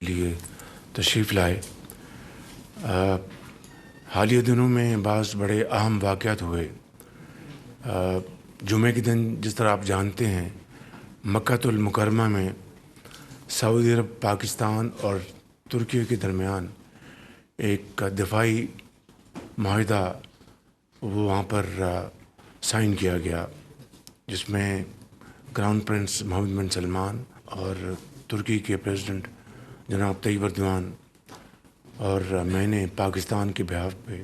لیے تشریف لائے۔ حالیہ دنوں میں بعض بڑے اہم واقعات ہوئے۔ جمعے کے دن جس طرح آپ جانتے ہیں مکہ المکرمہ میں سعودی عرب، پاکستان اور ترکی کے درمیان ایک دفاعی معاہدہ وہ وہاں پر سائن کیا گیا، جس میں کراؤن پرنس محمد بن سلمان اور ترکی کے پریزیڈنٹ جناب طیب ایردوان اور میں نے پاکستان کے بہاف پہ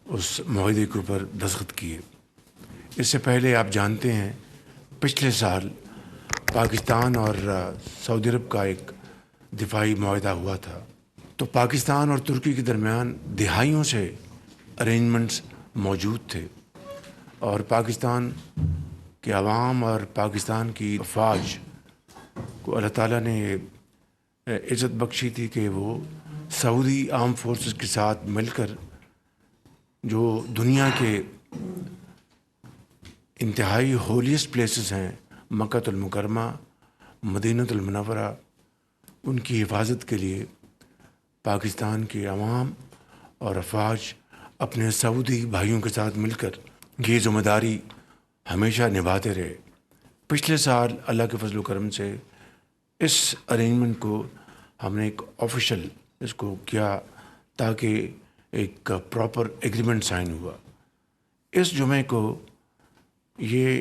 اس معاہدے کے اوپر دستخط کیے۔ اس سے پہلے آپ جانتے ہیں پچھلے سال پاکستان اور سعودی عرب کا ایک دفاعی معاہدہ ہوا تھا، تو پاکستان اور ترکی کے درمیان دہائیوں سے ارینجمنٹس موجود تھے، اور پاکستان کے عوام اور پاکستان کی افواج کو اللہ تعالیٰ نے عزت بخشی تھی کہ وہ سعودی آرم فورسز کے ساتھ مل کر جو دنیا کے انتہائی ہولیسٹ پلیسز ہیں مکہ المکرمہ، مدینہ المنورہ، ان کی حفاظت کے لیے پاکستان کے عوام اور افواج اپنے سعودی بھائیوں کے ساتھ مل کر یہ ذمہ داری ہمیشہ نبھاتے رہے۔ پچھلے سال اللہ کے فضل و کرم سے اس ارینجمنٹ کو ہم نے ایک آفیشل اس کو کیا تاکہ ایک پراپر ایگریمنٹ سائن ہوا۔ اس جمعے کو یہ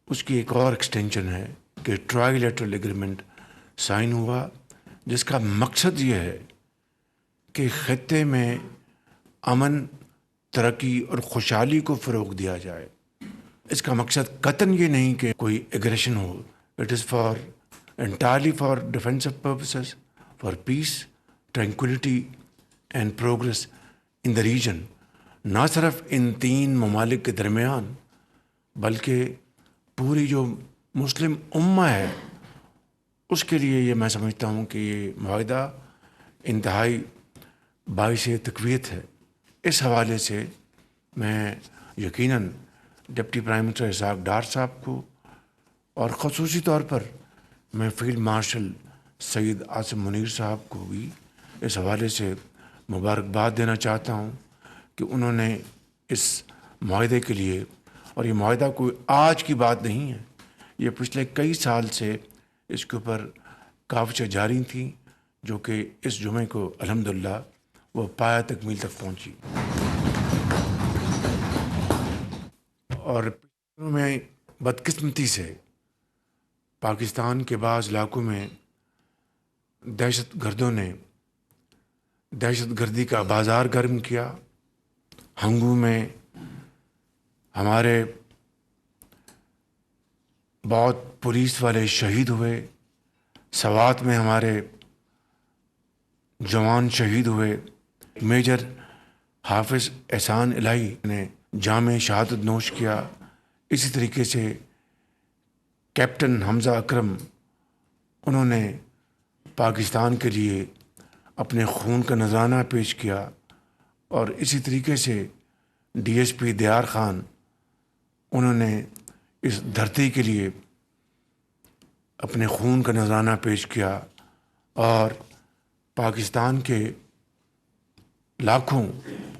اس کی ایک اور ایکسٹینشن ہے کہ ٹرائی لیٹرل ایگریمنٹ سائن ہوا، جس کا مقصد یہ ہے کہ خطے میں امن، ترقی اور خوشحالی کو فروغ دیا جائے۔ اس کا مقصد قطعاً یہ نہیں کہ کوئی ایگریشن ہو، it is entirely for defensive purposes, for peace, tranquility and progress in the region, نہ صرف ان تین ممالک کے درمیان بلکہ پوری جو مسلم امہ ہے اس کے لیے۔ یہ میں سمجھتا ہوں کہ یہ معاہدہ انتہائی باعث تقویت ہے۔ اس حوالے سے میں یقیناً deputy prime minister Ishaq Dar صاحب کو اور خصوصی طور پر میں فیلڈ مارشل سید عاصم منیر صاحب کو بھی اس حوالے سے مبارکباد دینا چاہتا ہوں کہ انہوں نے اس معاہدے کے لیے، اور یہ معاہدہ کوئی آج کی بات نہیں ہے، یہ پچھلے کئی سال سے اس کے اوپر کاوشیں جاری تھیں، جو کہ اس جمعے کو الحمدللہ وہ پایہ تکمیل تک پہنچی۔ اور میں بدقسمتی سے پاکستان کے بعض علاقوں میں دہشت گردوں نے دہشت گردی کا بازار گرم کیا۔ ہنگو میں ہمارے بہت پولیس والے شہید ہوئے، سوات میں ہمارے جوان شہید ہوئے، میجر حافظ احسان الہی نے جام شہادت نوش کیا، اسی طریقے سے کیپٹن حمزہ اکرم انہوں نے پاکستان کے لیے اپنے خون کا نذرانہ پیش کیا، اور اسی طریقے سے ڈی ایس پی دیار خان انہوں نے اس دھرتی کے لیے اپنے خون کا نذرانہ پیش کیا، اور پاکستان کے لاکھوں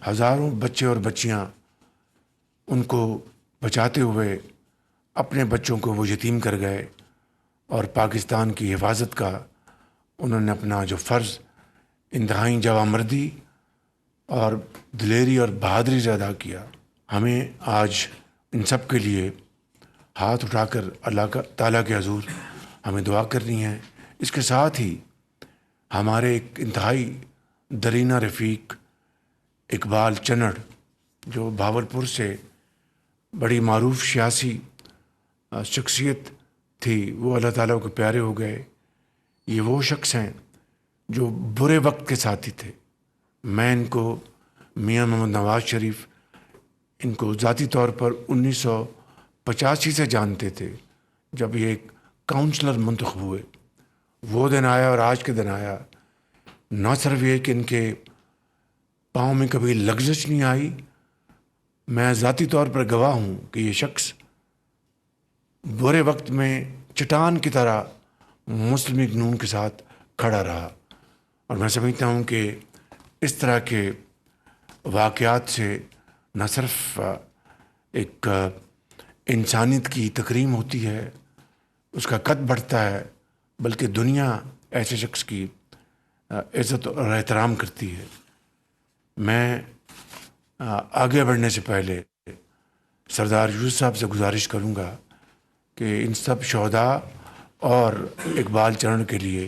ہزاروں بچے اور بچیاں ان کو بچاتے ہوئے اپنے بچوں کو وہ یتیم کر گئے، اور پاکستان کی حفاظت کا انہوں نے اپنا جو فرض انتہائی جوانمردی اور دلیری اور بہادری سے ادا کیا۔ ہمیں آج ان سب کے لیے ہاتھ اٹھا کر اللہ تعالیٰ کے حضور ہمیں دعا کرنی ہے۔ اس کے ساتھ ہی ہمارے ایک انتہائی درینہ رفیق اقبال چنڑ، جو بھاولپور سے بڑی معروف سیاسی شخصیت تھی، وہ اللہ تعالیٰ کے پیارے ہو گئے۔ یہ وہ شخص ہیں جو برے وقت کے ساتھی تھے۔ میں ان کو میاں محمد نواز شریف ان کو ذاتی طور پر 1985 سے جانتے تھے، جب یہ ایک کاؤنسلر منتخب ہوئے۔ وہ دن آیا اور آج کے دن آیا، نہ صرف یہ کہ ان کے پاؤں میں کبھی لغزش نہیں آئی، میں ذاتی طور پر گواہ ہوں کہ یہ شخص برے وقت میں چٹان کی طرح مسلم لیگ نون کے ساتھ کھڑا رہا۔ اور میں سمجھتا ہوں کہ اس طرح کے واقعات سے نہ صرف ایک انسانیت کی تکریم ہوتی ہے، اس کا قد بڑھتا ہے، بلکہ دنیا ایسے شخص کی عزت اور احترام کرتی ہے۔ میں آگے بڑھنے سے پہلے سردار یوسف صاحب سے گزارش کروں گا کہ ان سب شہداء اور اقبال چرن کے لیے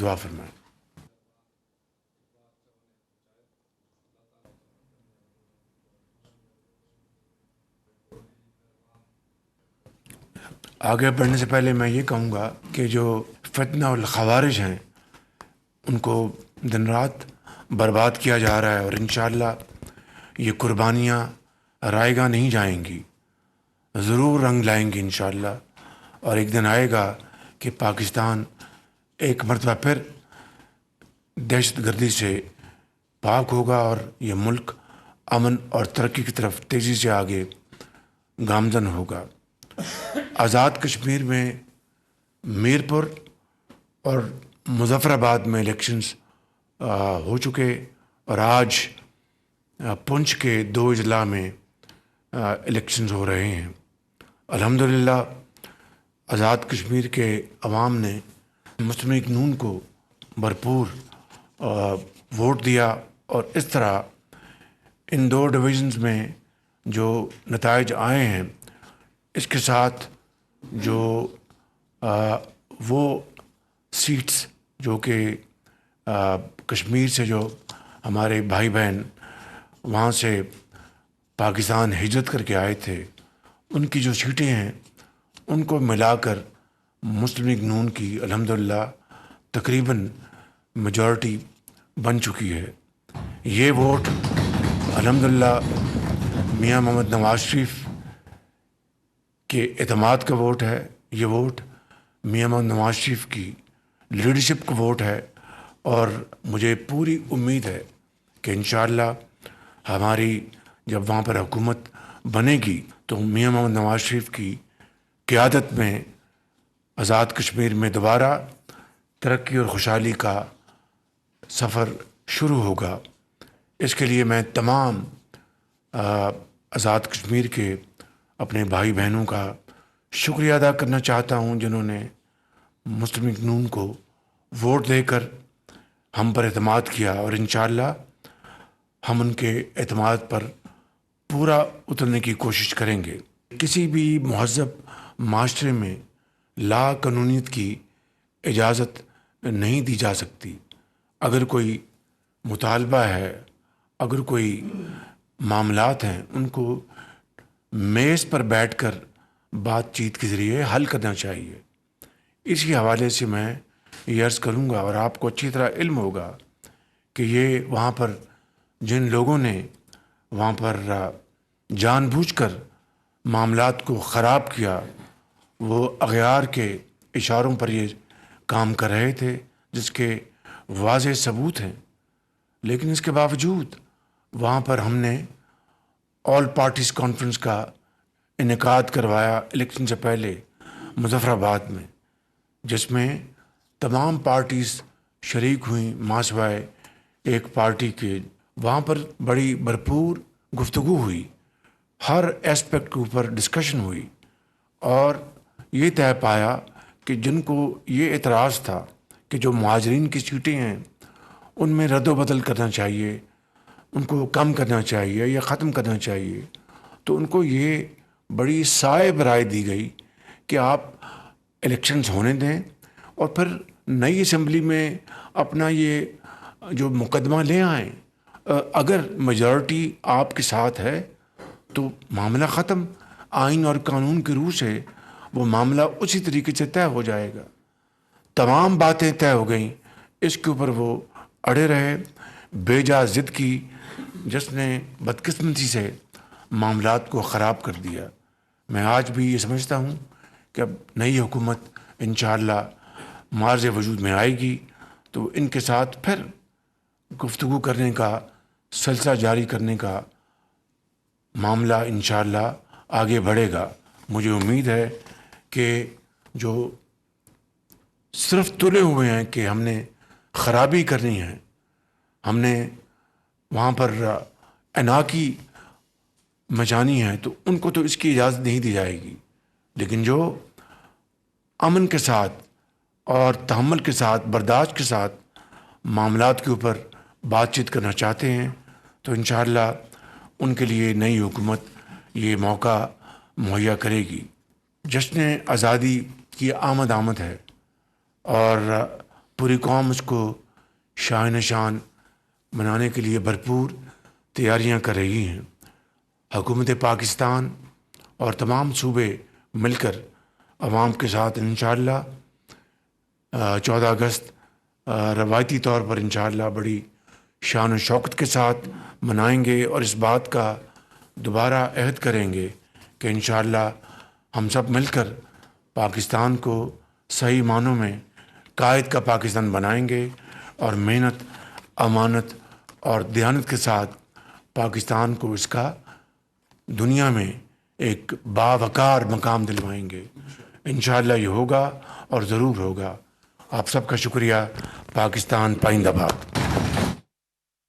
دعا فرمائیں۔ آگے بڑھنے سے پہلے میں یہ کہوں گا کہ جو فتنہ الخوارج ہیں ان کو دن رات برباد کیا جا رہا ہے، اور انشاءاللہ یہ قربانیاں رائے گاہ نہیں جائیں گی، ضرور رنگ لائیں گی انشاءاللہ، اور ایک دن آئے گا کہ پاکستان ایک مرتبہ پھر دہشت گردی سے پاک ہوگا اور یہ ملک امن اور ترقی کی طرف تیزی سے آگے گامزن ہوگا۔ آزاد کشمیر میں میر پور اور مظفر آباد میں الیکشنز ہو چکے، اور آج پنچ کے 2 اضلاع میں الیکشنز ہو رہے ہیں۔ الحمدللہ آزاد کشمیر کے عوام نے مسلم لیگ نون کو بھرپور ووٹ دیا، اور اس طرح ان 2 ڈویژنز میں جو نتائج آئے ہیں اس کے ساتھ جو وہ سیٹس جو کہ کشمیر سے جو ہمارے بھائی بہن وہاں سے پاکستان ہجرت کر کے آئے تھے، ان کی جو سیٹیں ہیں ان کو ملا کر مسلم لیگ نون کی الحمدللہ تقریباً میجورٹی بن چکی ہے۔ یہ ووٹ الحمدللہ میاں محمد نواز شریف کے اعتماد کا ووٹ ہے، یہ ووٹ میاں محمد نواز شریف کی لیڈرشپ کا ووٹ ہے، اور مجھے پوری امید ہے کہ انشاءاللہ ہماری جب وہاں پر حکومت بنے گی تو میاں محمد نواز شریف کی قیادت میں آزاد کشمیر میں دوبارہ ترقی اور خوشحالی کا سفر شروع ہوگا۔ اس کے لیے میں تمام آزاد کشمیر کے اپنے بھائی بہنوں کا شکریہ ادا کرنا چاہتا ہوں جنہوں نے مسلم لیگ نون کو ووٹ دے کر ہم پر اعتماد کیا، اور انشاءاللہ ہم ان کے اعتماد پر پورا اترنے کی کوشش کریں گے۔ کسی بھی مہذب معاشرے میں لا قانونیت کی اجازت نہیں دی جا سکتی۔ اگر کوئی مطالبہ ہے، اگر کوئی معاملات ہیں، ان کو میز پر بیٹھ کر بات چیت کے ذریعے حل کرنا چاہیے۔ اسی حوالے سے میں یہ عرض کروں گا، اور آپ کو اچھی طرح علم ہوگا کہ یہ وہاں پر جن لوگوں نے وہاں پر جان بوجھ کر معاملات کو خراب کیا، وہ اغیار کے اشاروں پر یہ کام کر رہے تھے جس کے واضح ثبوت ہیں، لیکن اس کے باوجود وہاں پر ہم نے آل پارٹیز کانفرنس کا انعقاد کروایا الیکشن سے پہلے مظفر آباد میں، جس میں تمام پارٹیز شریک ہوئیں ماں سوائے ایک پارٹی کے۔ وہاں پر بڑی بھرپور گفتگو ہوئی، ہر ایسپیکٹ کے اوپر ڈسکشن ہوئی، اور یہ طے پایا کہ جن کو یہ اعتراض تھا کہ جو مہاجرین کی سیٹیں ہیں ان میں رد و بدل کرنا چاہیے، ان کو کم کرنا چاہیے یا ختم کرنا چاہیے، تو ان کو یہ بڑی صائب رائے دی گئی کہ آپ الیکشنز ہونے دیں اور پھر نئی اسمبلی میں اپنا یہ جو مقدمہ لے آئیں۔ اگر میجورٹی آپ کے ساتھ ہے تو معاملہ ختم، آئین اور قانون کی روح سے وہ معاملہ اسی طریقے سے طے ہو جائے گا۔ تمام باتیں طے ہو گئیں، اس کے اوپر وہ اڑے رہے، بے جا ضد کی، جس نے بدقسمتی سے معاملات کو خراب کر دیا۔ میں آج بھی یہ سمجھتا ہوں کہ اب نئی حکومت انشاءاللہ معرض وجود میں آئے گی تو ان کے ساتھ پھر گفتگو کرنے کا سلسلہ جاری کرنے کا معاملہ انشاءاللہ آگے بڑھے گا۔ مجھے امید ہے کہ جو صرف تلے ہوئے ہیں کہ ہم نے خرابی کرنی ہے، ہم نے وہاں پر اناکی مچانی ہے، تو ان کو تو اس کی اجازت نہیں دی جائے گی۔ لیکن جو امن کے ساتھ اور تحمل کے ساتھ، برداشت کے ساتھ معاملات کے اوپر بات چیت کرنا چاہتے ہیں، تو انشاءاللہ ان کے لیے نئی حکومت یہ موقع مہیا کرے گی۔ جشن آزادی کی آمد ہے اور پوری قوم اس کو شاہ شان منانے کے لیے بھرپور تیاریاں کر رہی ہیں۔ حکومت پاکستان اور تمام صوبے مل کر عوام کے ساتھ انشاءاللہ 14 اگست روایتی طور پر انشاءاللہ بڑی شان و شوکت کے ساتھ منائیں گے، اور اس بات کا دوبارہ عہد کریں گے کہ انشاءاللہ ہم سب مل کر پاکستان کو صحیح معنوں میں قائد کا پاکستان بنائیں گے، اور محنت، امانت اور دیانت کے ساتھ پاکستان کو اس کا دنیا میں ایک باوقار مقام دلوائیں گے۔ انشاءاللہ یہ ہوگا اور ضرور ہوگا۔ آپ سب کا شکریہ۔ پاکستان پائندہ باد۔